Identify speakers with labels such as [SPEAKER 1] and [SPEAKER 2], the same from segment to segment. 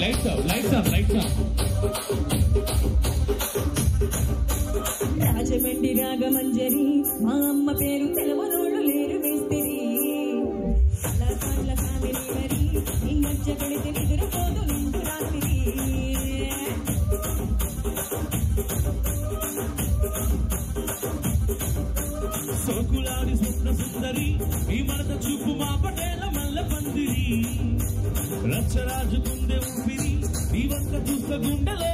[SPEAKER 1] Lights off lights off lights off.
[SPEAKER 2] Rajahmundry Ragamanjari మా అమ్మ పేరు తెలవనోళ్ళు లేరు వేస్తిరి కళాకాండ్ల ఫ్యామిలీ మరి ఈ మధ్య పెడితే నిద్రపోదు నిండు రాత్రి
[SPEAKER 1] సోకులాడి స్వప్న సుందరి ఈ మనత చూపు మా పటేల మల్ల పందిరి రచ్చరాజు గుండె ఊపిరి ఈ వంక చూస్త గుండెలో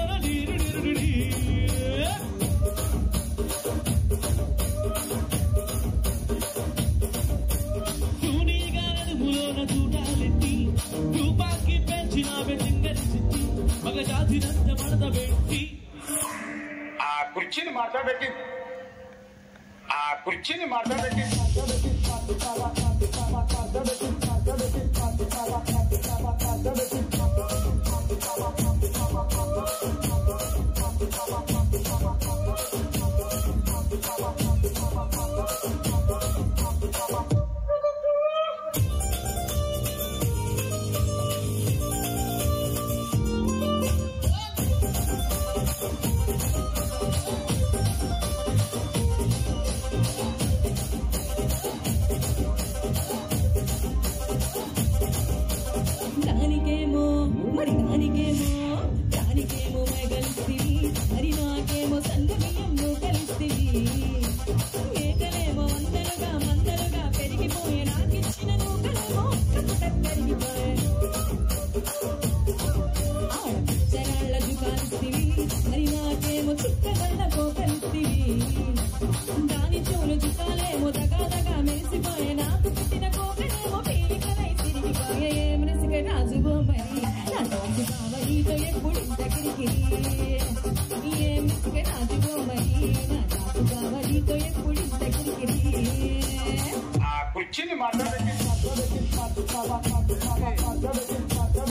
[SPEAKER 1] తూనీగా నడుములోన చూడాలెత్తి రూపాకి పెంచిన వెంగరి సిద్ధి మగ జాతినంత మడత పెట్టి
[SPEAKER 3] ఆ కుర్చీని మాట్లాడబెట్టి
[SPEAKER 2] దానికేమో మెగలిస్తివి మరి నాకేమో సంగ బియ్యం నువ్వు కలిస్తివి మేకలేమో మందలుగా పెరిగిపోయే నాకిచ్చిన నూకలేమో పెరిగిపోయే ఆడపిచ్చరాళ్ళ జుకాలిస్తివి మరి నాకేమో చుక్కగళ్ళ కోకలిస్తివి దాని చెవులు జుకాలేమో దగా మెరిసిపోయే నాకు పుట్టిన కోకలేమో పీలికలై తిరిగిపోయే ఏం రసిక రాజువో మరి నీతో ఎప్పుడు దగ్గరికి ఏం రాజుగో మరి నా నాకు కావలితో ఎప్పుడు దగ్గరికి
[SPEAKER 3] ఆ కుర్చీని మాట్లాడబెట్టి